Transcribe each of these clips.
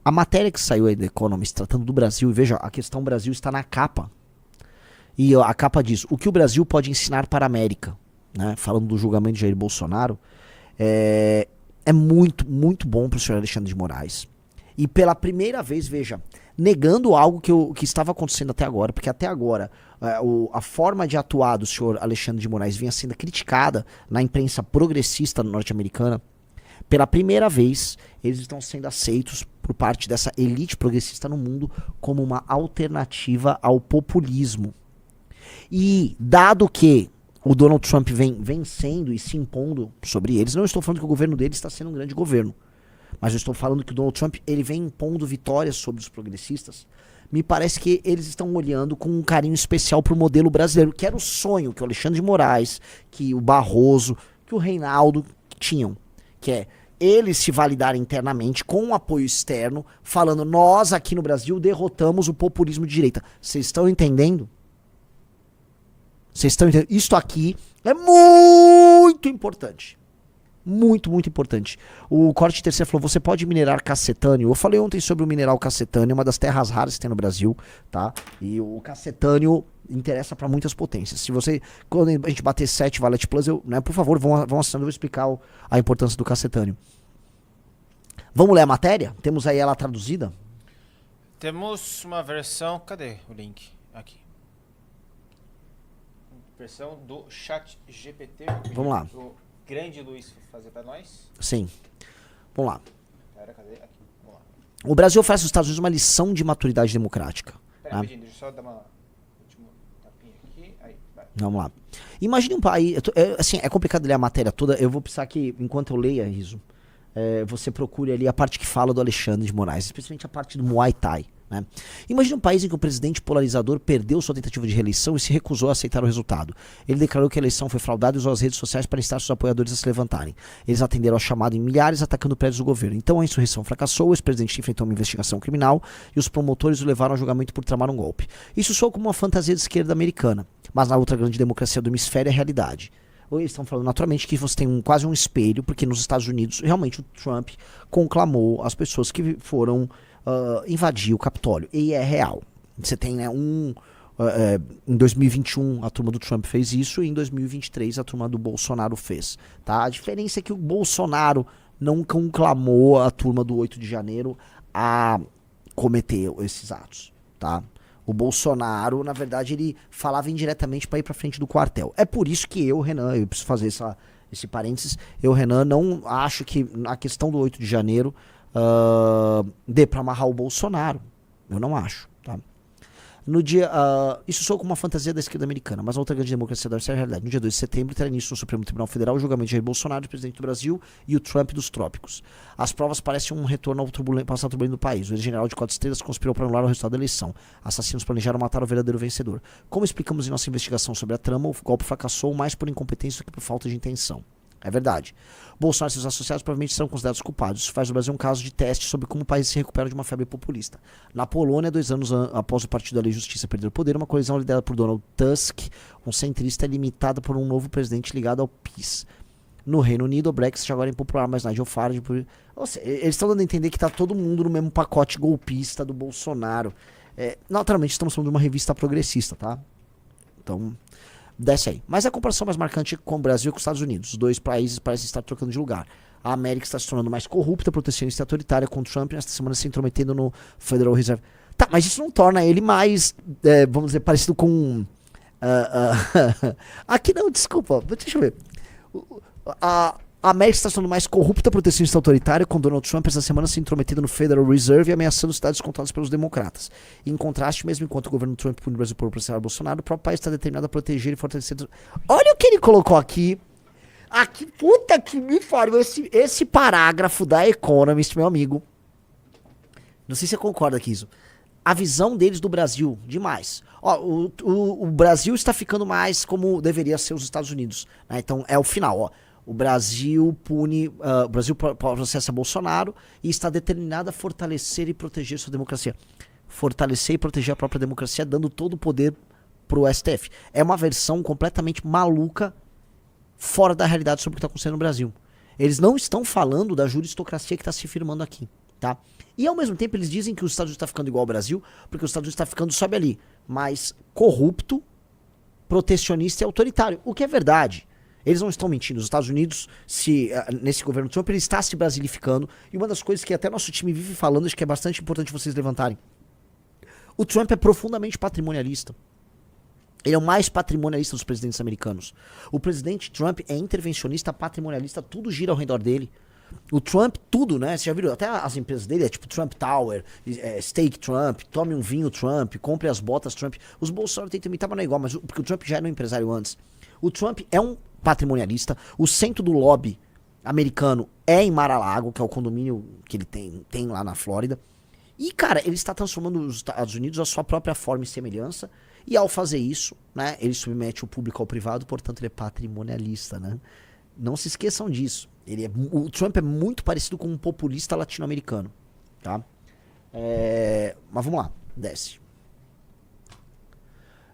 A matéria que saiu aí do Economist tratando do Brasil, e veja, a questão Brasil está na capa. E a capa diz, o que o Brasil pode ensinar para a América, né? Falando do julgamento de Jair Bolsonaro, é muito, muito bom para o senhor Alexandre de Moraes. E pela primeira vez, veja, negando algo que estava acontecendo até agora, porque até agora a forma de atuar do senhor Alexandre de Moraes vinha sendo criticada na imprensa progressista norte-americana. Pela primeira vez, eles estão sendo aceitos por parte dessa elite progressista no mundo como uma alternativa ao populismo. E dado que o Donald Trump vem vencendo e se impondo sobre eles, não estou falando que o governo dele está sendo um grande governo, mas eu estou falando que o Donald Trump ele vem impondo vitórias sobre os progressistas. Me parece que eles estão olhando com um carinho especial para o modelo brasileiro, que era o sonho que o Alexandre de Moraes, que o Barroso, que o Reinaldo tinham, que é eles se validarem internamente com um apoio externo, falando, nós aqui no Brasil derrotamos o populismo de direita. Vocês estão entendendo? Vocês estão entendendo? Isto aqui é muito importante. Muito, muito importante. O Corte Terceiro falou, você pode minerar cacetânio? Eu falei ontem sobre o mineral cacetânio, uma das terras raras que tem no Brasil, tá? E o cacetânio interessa para muitas potências. Se você, quando a gente bater 7 Valete Plus, por favor, vão assinando, eu vou explicar a importância do cacetânio. Vamos ler a matéria? Temos aí ela traduzida? Temos uma versão, cadê o link? Aqui. Versão do Chat GPT. Vamos lá. O grande Luiz fazer para nós. Sim. Vamos lá. Pera, cadê? Aqui. Vamos lá. O Brasil oferece aos Estados Unidos uma lição de maturidade democrática. Pera, rapidinho, deixa eu só dar uma última tapinha aqui. Aí, vai. Vamos lá. Imagine um país... assim, é complicado ler a matéria toda. Eu vou precisar que, enquanto eu leia, Riso, você procure ali a parte que fala do Alexandre de Moraes, especialmente a parte do Muay Thai. Né? Imagine um país em que o presidente polarizador perdeu sua tentativa de reeleição e se recusou a aceitar o resultado. Ele declarou que a eleição foi fraudada e usou as redes sociais para instar seus apoiadores a se levantarem. Eles atenderam ao chamado em milhares, atacando prédios do governo. Então a insurreição fracassou, o ex-presidente enfrentou uma investigação criminal e os promotores o levaram ao julgamento por tramar um golpe. Isso soa como uma fantasia de esquerda americana, mas na outra grande democracia do hemisfério é realidade. Eles estão falando naturalmente que você tem quase um espelho, porque nos Estados Unidos realmente o Trump conclamou as pessoas que foram invadir o Capitólio. E é real. Você tem, né, em 2021 a turma do Trump fez isso e em 2023 a turma do Bolsonaro fez. Tá? A diferença é que o Bolsonaro não conclamou a turma do 8 de janeiro a cometer esses atos. Tá? O Bolsonaro, na verdade, ele falava indiretamente para ir para frente do quartel. É por isso que eu, Renan, eu preciso fazer esse parênteses, eu, Renan, não acho que a questão do 8 de janeiro dê para amarrar o Bolsonaro. Eu não acho, tá? No dia, isso soa como uma fantasia da esquerda americana, mas a outra grande democracia deve ser a realidade. No dia 2 de setembro terá início no Supremo Tribunal Federal o julgamento de Jair Bolsonaro, presidente do Brasil, e o Trump dos trópicos. As provas parecem um retorno ao passado turbulento do país. O ex-general de 4 estrelas conspirou para anular o resultado da eleição. Assassinos planejaram matar o verdadeiro vencedor. Como explicamos em nossa investigação sobre a trama, o golpe fracassou mais por incompetência do que por falta de intenção. É verdade. Bolsonaro e seus associados provavelmente serão considerados culpados. Isso faz do Brasil um caso de teste sobre como o país se recupera de uma febre populista. Na Polônia, 2 anos após o Partido da Lei e Justiça perder o poder, uma coalizão liderada por Donald Tusk, um centrista, é limitada por um novo presidente ligado ao PiS. No Reino Unido, o Brexit agora é impopular, mas Nigel Farage... Ou seja, eles estão dando a entender que está todo mundo no mesmo pacote golpista do Bolsonaro. Naturalmente, estamos falando de uma revista progressista, tá? Então... desce aí. Mas a comparação mais marcante com o Brasil e com os Estados Unidos. Os dois países parecem estar trocando de lugar. A América está se tornando mais corrupta, protecionista e autoritária, com o Trump nesta semana se intrometendo no Federal Reserve. Tá, mas isso não torna ele mais, vamos dizer, parecido com... aqui não, desculpa. Deixa eu ver. A América está se tornando mais corrupta, protecionista e autoritária, com Donald Trump essa semana se intrometendo no Federal Reserve e ameaçando cidades controladas pelos democratas. Em contraste, mesmo enquanto o governo Trump pune o Brasil por processar Bolsonaro, o próprio país está determinado a proteger e fortalecer... Olha o que ele colocou aqui. Aqui, puta que me pariu. Esse parágrafo da Economist, meu amigo. Não sei se você concorda com isso. A visão deles do Brasil, demais. Ó, o Brasil está ficando mais como deveria ser os Estados Unidos. Né? Então, é o final, ó. O Brasil o Brasil processa Bolsonaro e está determinado a fortalecer e proteger sua democracia. Fortalecer e proteger a própria democracia, dando todo o poder pro STF. É uma versão completamente maluca, fora da realidade sobre o que está acontecendo no Brasil. Eles não estão falando da juristocracia que está se firmando aqui. tá? E ao mesmo tempo eles dizem que os Estados Unidos está ficando igual ao Brasil, porque os Estados Unidos está ficando, sobe ali, mais corrupto, protecionista e autoritário, o que é verdade. Eles não estão mentindo. Os Estados Unidos, nesse governo Trump, ele está se brasilificando. E uma das coisas que até nosso time vive falando, acho que é bastante importante vocês levantarem. O Trump é profundamente patrimonialista. Ele é o mais patrimonialista dos presidentes americanos. O presidente Trump é intervencionista, patrimonialista, tudo gira ao redor dele. O Trump, tudo, né? Você já viu? Até as empresas dele é tipo Trump Tower, Steak Trump, tome um vinho Trump, compre as botas Trump. Os Bolsonaro também estavam igual, mas porque o Trump já era um empresário antes. O Trump é um patrimonialista. O centro do lobby americano é em Mar-a-Lago, que é o condomínio que ele tem lá na Flórida. E, cara, ele está transformando os Estados Unidos à sua própria forma e semelhança. E ao fazer isso, né, ele submete o público ao privado, portanto ele é patrimonialista, né? Não se esqueçam disso. O Trump é muito parecido com um populista latino-americano, tá? Mas vamos lá, desce.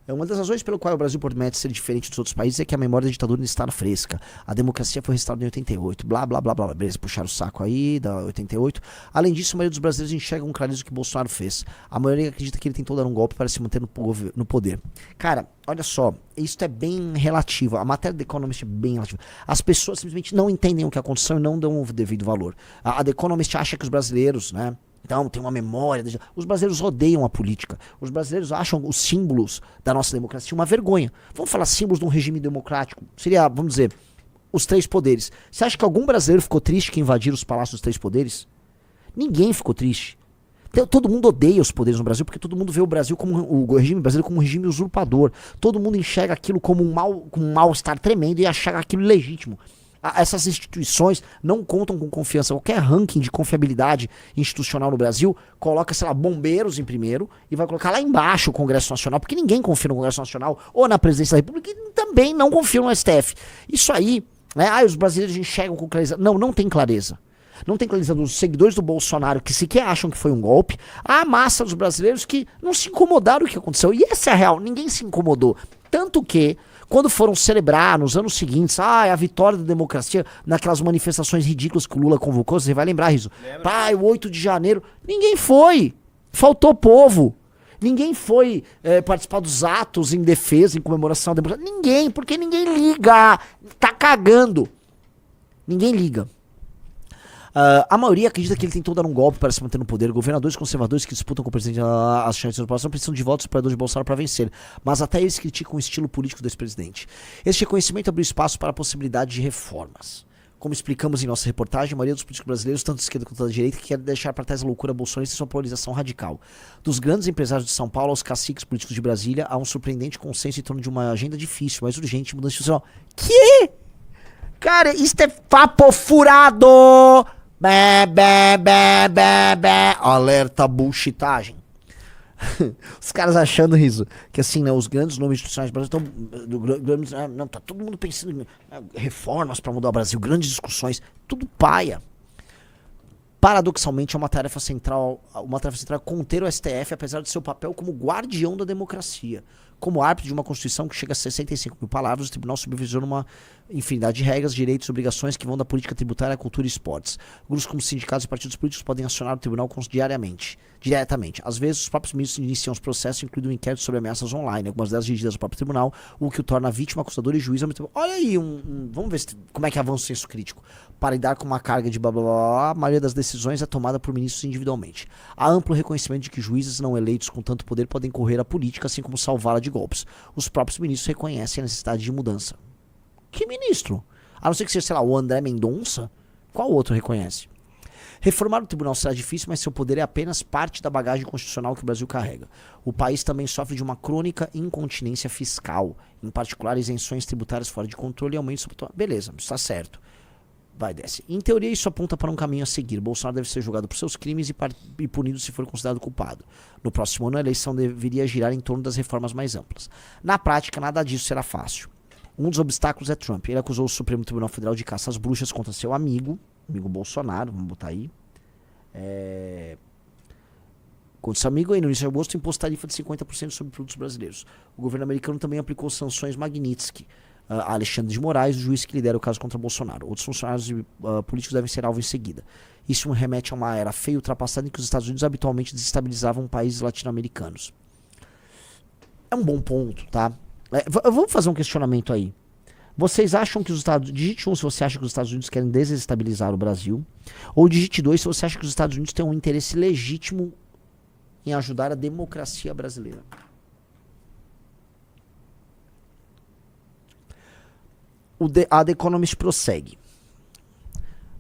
Uma das razões pelo qual o Brasil promete ser diferente dos outros países é que a memória da ditadura ainda está fresca. A democracia foi restaurada em 88. Blá, blá, blá, blá. Beleza, puxaram o saco aí, da 88. Além disso, a maioria dos brasileiros enxerga com clareza o que Bolsonaro fez. A maioria acredita que ele tentou dar um golpe para se manter no poder. Cara, olha só, isso é bem relativo. A matéria do Economist é bem relativa. As pessoas simplesmente não entendem o que aconteceu e não dão o devido valor. A The Economist acha que os brasileiros, né? Então, tem uma memória. Os brasileiros odeiam a política. Os brasileiros acham os símbolos da nossa democracia uma vergonha. Vamos falar símbolos de um regime democrático. Seria, vamos dizer, os três poderes. Você acha que algum brasileiro ficou triste que invadiram os palácios dos três poderes? Ninguém ficou triste. Todo mundo odeia os poderes no Brasil, porque todo mundo vê o Brasil como o regime brasileiro como um regime usurpador. Todo mundo enxerga aquilo como um mal-estar tremendo e acha aquilo legítimo. Essas instituições não contam com confiança. Qualquer ranking de confiabilidade institucional no Brasil coloca, sei lá, bombeiros em primeiro e vai colocar lá embaixo o Congresso Nacional, porque ninguém confia no Congresso Nacional ou na Presidência da República e também não confia no STF. Isso aí, né? Os brasileiros enxergam com clareza. Não tem clareza. Não tem clareza dos seguidores do Bolsonaro que sequer acham que foi um golpe. A massa dos brasileiros que não se incomodaram com o que aconteceu. E essa é a real, ninguém se incomodou. Tanto que quando foram celebrar nos anos seguintes, a vitória da democracia, naquelas manifestações ridículas que o Lula convocou, você vai lembrar, Riso? Pai, o 8 de janeiro, ninguém foi. Faltou povo. Ninguém foi participar dos atos em defesa, em comemoração da democracia. Ninguém, porque ninguém liga. Tá cagando. Ninguém liga. A maioria acredita que ele tentou dar um golpe para se manter no poder. Governadores conservadores que disputam com o presidente as chances da população precisam de votos dos apoiadores de Bolsonaro para vencer. Mas até eles criticam o estilo político desse presidente. Este reconhecimento abriu espaço para a possibilidade de reformas. Como explicamos em nossa reportagem, a maioria dos políticos brasileiros, tanto da esquerda quanto da direita, quer deixar para trás a loucura bolsonarista e sua polarização radical. Dos grandes empresários de São Paulo aos caciques políticos de Brasília, há um surpreendente consenso em torno de uma agenda difícil, mas urgente, de mudança institucional. Que? Cara, isso é papo furado! Bé, bé, bé, bé, bé. Alerta bullshitagem. Os caras achando, Riso, que assim, né, os grandes nomes institucionais do Brasil estão. Não, tá todo mundo pensando em reformas para mudar o Brasil, grandes discussões, tudo paia. Paradoxalmente, é uma tarefa central conter o STF, apesar de seu papel como guardião da democracia. Como árbitro de uma Constituição que chega a 65 mil palavras, o Tribunal supervisiona uma infinidade de regras, direitos e obrigações que vão da política tributária à cultura e esportes. Grupos como sindicatos e partidos políticos podem acionar o Tribunal diretamente. Às vezes, os próprios ministros iniciam os processos, incluindo um inquérito sobre ameaças online, algumas delas dirigidas ao próprio Tribunal, o que o torna vítima, acusador e juiz ao mesmo tempo. Olha aí, vamos ver como é que avança o senso crítico. Para lidar com uma carga de blá blá blá, a maioria das decisões é tomada por ministros individualmente. Há amplo reconhecimento de que juízes não eleitos com tanto poder podem correr a política, assim como salvá-la de golpes. Os próprios ministros reconhecem a necessidade de mudança. Que ministro? A não ser que seja, sei lá, o André Mendonça? Qual outro reconhece? Reformar o tribunal será difícil, mas seu poder é apenas parte da bagagem constitucional que o Brasil carrega. O país também sofre de uma crônica incontinência fiscal, em particular isenções tributárias fora de controle e aumento sobre... Beleza, está certo. Vai, desce. Em teoria, isso aponta para um caminho a seguir. Bolsonaro deve ser julgado por seus crimes e punido se for considerado culpado. No próximo ano, a eleição deveria girar em torno das reformas mais amplas. Na prática, nada disso será fácil. Um dos obstáculos é Trump. Ele acusou o Supremo Tribunal Federal de caça às bruxas contra seu amigo Bolsonaro, vamos botar aí. Contra seu amigo, aí no início de agosto, impôs tarifa de 50% sobre produtos brasileiros. O governo americano também aplicou sanções Magnitsky Alexandre de Moraes, o juiz que lidera o caso contra Bolsonaro. Outros funcionários políticos devem ser alvo em seguida. Isso remete a uma era feia e ultrapassada em que os Estados Unidos habitualmente desestabilizavam países latino-americanos. É um bom ponto, tá? Vamos fazer um questionamento aí. Vocês acham que os Estados Unidos... Digite 1 se você acha que os Estados Unidos querem desestabilizar o Brasil. Ou digite 2 se você acha que os Estados Unidos têm um interesse legítimo em ajudar a democracia brasileira. A The Economist prossegue.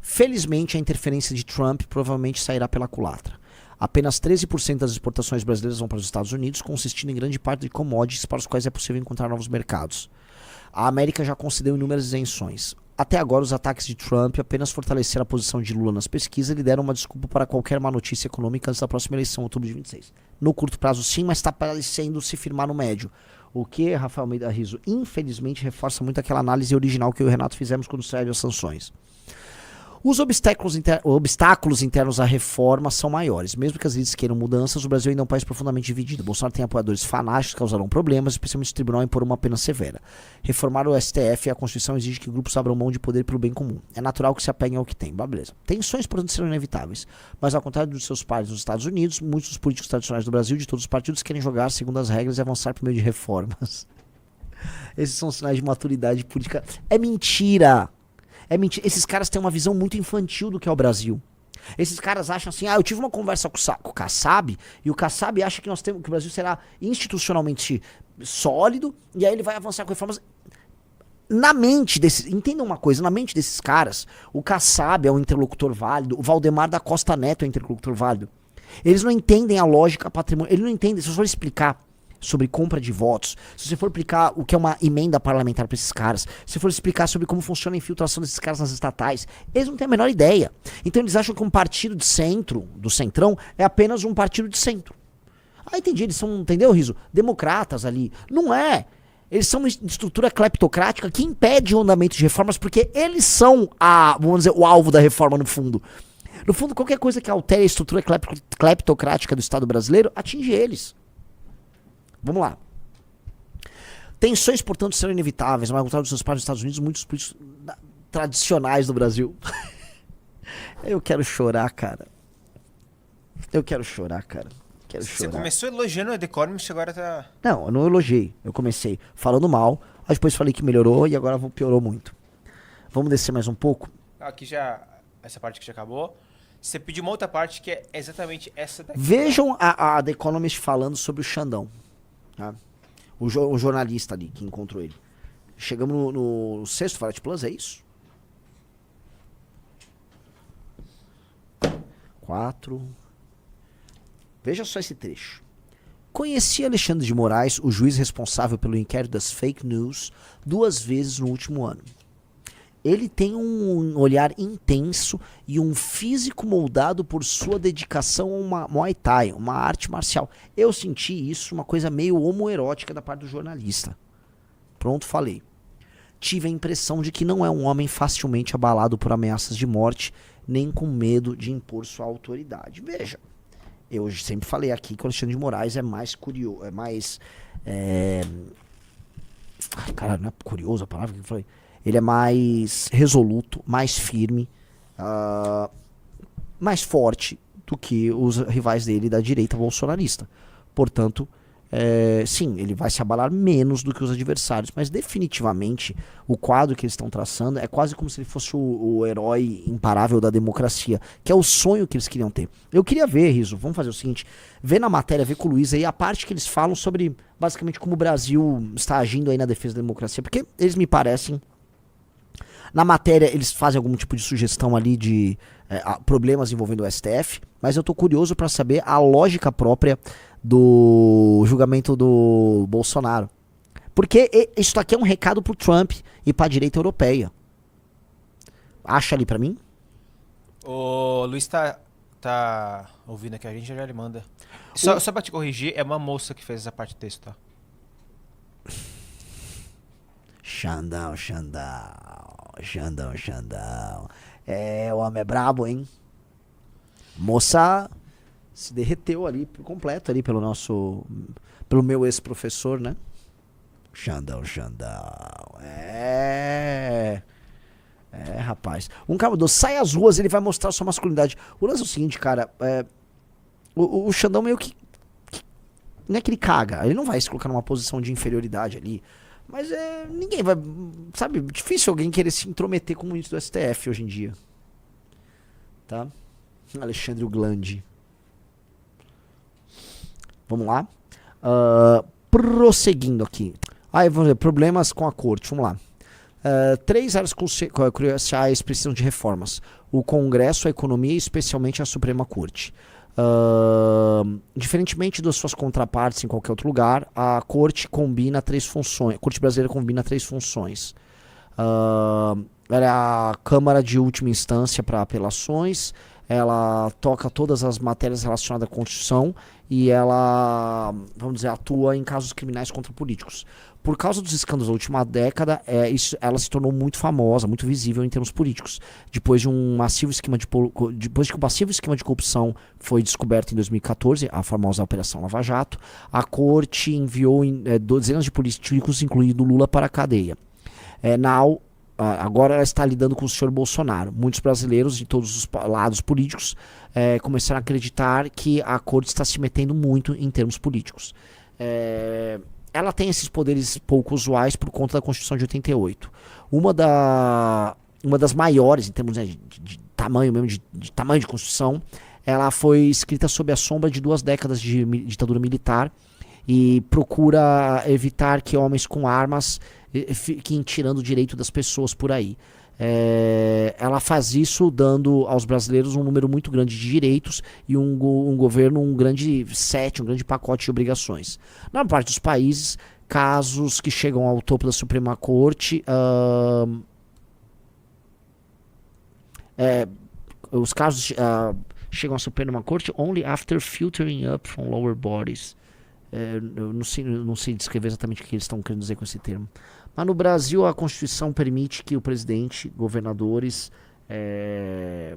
Felizmente, a interferência de Trump provavelmente sairá pela culatra. Apenas 13% das exportações brasileiras vão para os Estados Unidos, consistindo em grande parte de commodities para os quais é possível encontrar novos mercados. A América já concedeu inúmeras isenções. Até agora, os ataques de Trump apenas fortaleceram a posição de Lula nas pesquisas e deram uma desculpa para qualquer má notícia econômica antes da próxima eleição, outubro de 26. No curto prazo, sim, mas está parecendo se firmar no médio. O que, Rafael Almeida Rizzo, infelizmente reforça muito aquela análise original que eu e o Renato fizemos quando saíram as sanções. Os obstáculos internos à reforma são maiores. Mesmo que as elites queiram mudanças, o Brasil ainda é um país profundamente dividido. Bolsonaro tem apoiadores fanáticos que causarão problemas, especialmente se o tribunal impor uma pena severa. Reformar o STF e a Constituição exige que grupos abram mão de poder pelo bem comum. É natural que se apeguem ao que tem. Beleza. Tensões, portanto, serão inevitáveis. Mas, ao contrário dos seus pares nos Estados Unidos, muitos dos políticos tradicionais do Brasil, de todos os partidos, querem jogar segundo as regras e avançar por meio de reformas. Esses são sinais de maturidade política. É mentira! É mentira. Esses caras têm uma visão muito infantil do que é o Brasil. Esses caras acham assim, eu tive uma conversa com o Kassab, e o Kassab acha que que o Brasil será institucionalmente sólido, e aí ele vai avançar com reformas. Na mente desses, entendam uma coisa, na mente desses caras, o Kassab é um interlocutor válido, o Valdemar da Costa Neto é um interlocutor válido. Eles não entendem a lógica patrimonial, eles não entendem, se eu for explicar sobre compra de votos, se você for explicar o que é uma emenda parlamentar para esses caras, se for explicar sobre como funciona a infiltração desses caras nas estatais, eles não têm a menor ideia. Então eles acham que um partido de centro, do centrão, é apenas um partido de centro. Entendi, eles são, entendeu, Riso? Democratas ali. Não é. Eles são uma estrutura cleptocrática que impede o andamento de reformas porque eles são, vamos dizer, o alvo da reforma no fundo. No fundo, qualquer coisa que altere a estrutura cleptocrática do Estado brasileiro atinge eles. Vamos lá. Tensões, portanto, serão inevitáveis, mas ao contrário dos seus pares nos Estados Unidos, muitos políticos tradicionais do Brasil. Eu quero chorar, cara. Você começou elogiando o The Economist, agora tá... Não, eu não elogiei. Eu comecei falando mal, aí depois falei que melhorou e agora piorou muito. Vamos descer mais um pouco? Aqui já... Essa parte que já acabou. Você pediu uma outra parte que é exatamente essa daqui. Vejam a The Economist falando sobre o Xandão. Tá? O jornalista ali que encontrou ele. Chegamos no sexto Farat Plus, é isso? 4. Veja só esse trecho. Conheci Alexandre de Moraes, o juiz responsável pelo inquérito das fake news, 2 vezes no último ano. Ele tem um olhar intenso e um físico moldado por sua dedicação a uma Muay Thai, uma arte marcial. Eu senti isso, uma coisa meio homoerótica da parte do jornalista. Pronto, falei. Tive a impressão de que não é um homem facilmente abalado por ameaças de morte, nem com medo de impor sua autoridade. Veja, eu sempre falei aqui que o Alexandre de Moraes é mais curioso, é mais... Cara, não é curioso a palavra que eu falei? Ele é mais resoluto, mais firme, mais forte do que os rivais dele da direita bolsonarista. Portanto, sim, ele vai se abalar menos do que os adversários, mas definitivamente o quadro que eles estão traçando é quase como se ele fosse o herói imparável da democracia, que é o sonho que eles queriam ter. Eu queria ver, Riso, vamos fazer o seguinte, ver na matéria, ver com o Luiz aí a parte que eles falam sobre basicamente como o Brasil está agindo aí na defesa da democracia, porque eles me parecem... Na matéria, eles fazem algum tipo de sugestão ali de problemas envolvendo o STF, mas eu tô curioso para saber a lógica própria do julgamento do Bolsonaro. Porque isso aqui é um recado pro Trump e pra direita europeia. Acha ali pra mim? O Luiz tá ouvindo aqui, a gente já ele manda. Só pra te corrigir, é uma moça que fez essa parte do texto, tá? Xandão. O homem é brabo, hein? Moça se derreteu ali por completo ali pelo meu ex-professor, né? Xandão. Rapaz. Um cara mandou, sai às ruas, ele vai mostrar sua masculinidade. O lance é o seguinte, cara. O Xandão meio que. Não é que ele caga. Ele não vai se colocar numa posição de inferioridade ali. Mas ninguém vai. Sabe, difícil alguém querer se intrometer com o ministro do STF hoje em dia. Tá? Alexandre Glandi. Vamos lá. Prosseguindo aqui. Vamos ver, problemas com a corte. Vamos lá. 3 áreas cruciais precisam de reformas: o Congresso, a economia e especialmente a Suprema Corte. Diferentemente das suas contrapartes em qualquer outro lugar, a Corte combina 3 funções. A Corte brasileira combina 3 funções. Ela é a Câmara de última instância para apelações. Ela toca todas as matérias relacionadas à Constituição e ela, vamos dizer, atua em casos criminais contra políticos. Por causa dos escândalos da última década, ela se tornou muito famosa, muito visível em termos políticos. Depois que o massivo esquema de corrupção foi descoberto em 2014, a famosa Operação Lava Jato, a Corte enviou dezenas de políticos, incluindo Lula, para a cadeia. Agora ela está lidando com o senhor Bolsonaro. Muitos brasileiros de todos os lados políticos começaram a acreditar que a Corte está se metendo muito em termos políticos. Ela tem esses poderes pouco usuais por conta da Constituição de 88. Uma das maiores, em termos de tamanho mesmo, de tamanho de Constituição, ela foi escrita sob a sombra de 2 décadas de ditadura militar e procura evitar que homens com armas fiquem tirando o direito das pessoas por aí. Ela faz isso dando aos brasileiros um número muito grande de direitos e um governo, um grande pacote de obrigações. Na maior parte dos países, casos que chegam ao topo da Suprema Corte, os casos chegam à Suprema Corte only after filtering up from lower bodies. Eu não sei descrever exatamente o que eles estão querendo dizer com esse termo. Mas no Brasil a Constituição permite que o presidente, governadores,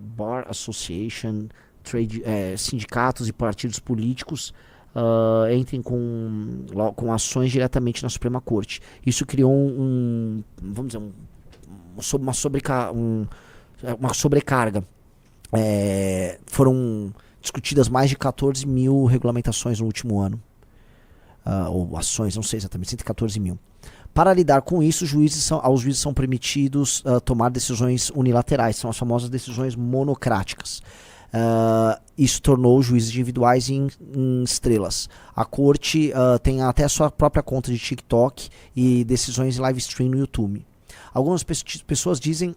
Bar Association, sindicatos e partidos políticos entrem com ações diretamente na Suprema Corte. Isso criou vamos dizer, uma sobrecarga. Foram discutidas mais de 14 mil regulamentações no último ano. Ou ações, não sei exatamente, 114 mil. Para lidar com isso, aos juízes são permitidos tomar decisões unilaterais, são as famosas decisões monocráticas. Isso tornou os juízes individuais em estrelas. A corte tem até a sua própria conta de TikTok e decisões em live stream no YouTube. Algumas pessoas dizem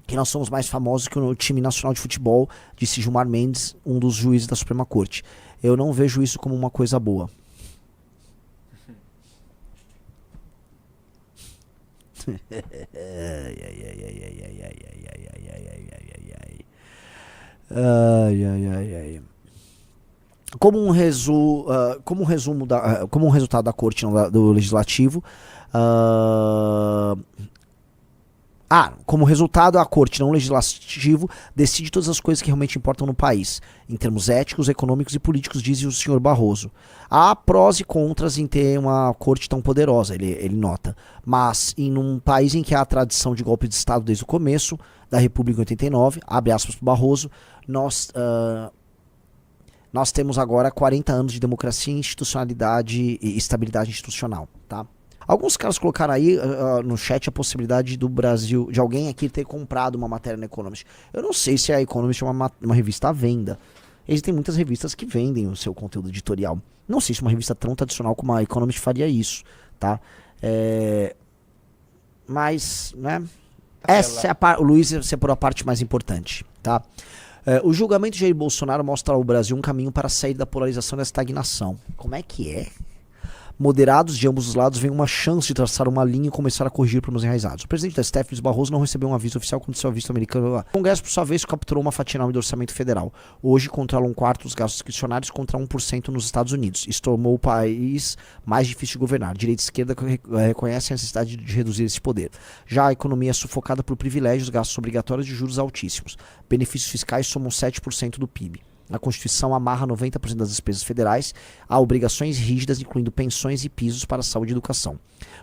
que nós somos mais famosos que o time nacional de futebol, disse Gilmar Mendes, um dos juízes da Suprema Corte. Eu não vejo isso como uma coisa boa. Como um resultado da corte, não, do legislativo, como resultado, a corte, não legislativo, decide todas as coisas que realmente importam no país, em termos éticos, econômicos e políticos, diz o senhor Barroso. Há prós e contras em ter uma corte tão poderosa, ele nota. Mas em um país em que há a tradição de golpe de Estado desde o começo da República em 89, abre aspas para o Barroso, nós temos agora 40 anos de democracia, institucionalidade e estabilidade institucional, tá? Alguns caras colocaram aí no chat a possibilidade do Brasil, de alguém aqui ter comprado uma matéria na Economist. Eu não sei se a Economist é uma revista à venda. Existem muitas revistas que vendem o seu conteúdo editorial. Não sei se uma revista tão tradicional como a Economist faria isso, tá? Mas, né? Essa é o Luiz separou a parte mais importante, tá? O julgamento de Jair Bolsonaro mostra ao Brasil um caminho para sair da polarização e da estagnação. Como é que é? Moderados de ambos os lados veem uma chance de traçar uma linha e começar a corrigir problemas enraizados. O presidente da STF, Luiz Barroso, não recebeu um aviso oficial quando seu visto americano. O Congresso, por sua vez, capturou uma fatia enorme do orçamento federal. Hoje controla 1/4 dos gastos discricionários contra 1% nos Estados Unidos. Isso tornou o país mais difícil de governar. Direita e esquerda reconhecem a necessidade de reduzir esse poder. Já a economia é sufocada por privilégios, gastos obrigatórios e juros altíssimos. Benefícios fiscais somam 7% do PIB. A Constituição amarra 90% das despesas federais a obrigações rígidas, incluindo pensões e pisos para saúde e educação.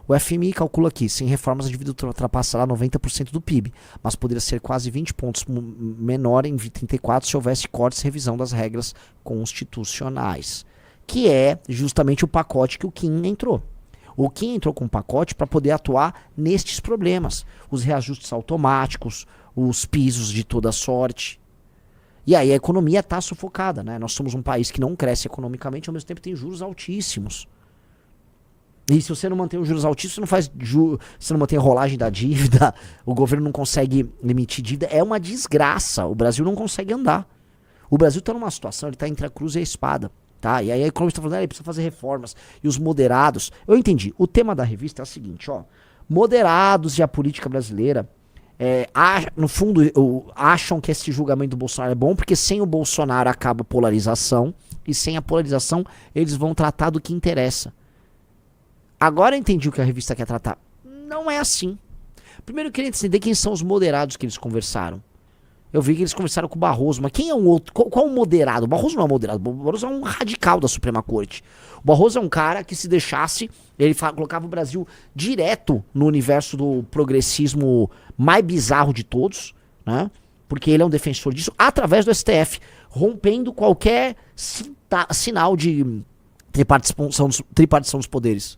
O FMI calcula que, sem reformas, a dívida ultrapassará 90% do PIB, mas poderia ser quase 20 pontos menor em 34 se houvesse cortes e revisão das regras constitucionais, que é justamente o pacote que o Kim entrou. O Kim entrou com um pacote para poder atuar nestes problemas. Os reajustes automáticos, os pisos de toda sorte. E aí a economia está sufocada, né? Nós somos um país que não cresce economicamente, ao mesmo tempo tem juros altíssimos. E se você não mantém os juros altíssimos, você não faz você não mantém a rolagem da dívida, o governo não consegue emitir dívida, é uma desgraça. O Brasil não consegue andar. O Brasil está numa situação, ele está entre a cruz e a espada. Tá? E aí a economista está falando, ele precisa fazer reformas. E os moderados... Eu entendi. O tema da revista é o seguinte, ó. Moderados e a política brasileira, no fundo, acham que esse julgamento do Bolsonaro é bom, porque sem o Bolsonaro acaba a polarização, e sem a polarização eles vão tratar do que interessa. Agora eu entendi o que a revista quer tratar. Não é assim. Primeiro eu queria entender quem são os moderados que eles conversaram. Eu vi que eles conversaram com o Barroso, mas quem é um outro? Qual é o moderado? O Barroso não é moderado, o Barroso é um radical da Suprema Corte. O Barroso é um cara que, se deixasse, ele colocava o Brasil direto no universo do progressismo mais bizarro de todos, né? Porque ele é um defensor disso, através do STF, rompendo qualquer sinal de tripartição dos poderes.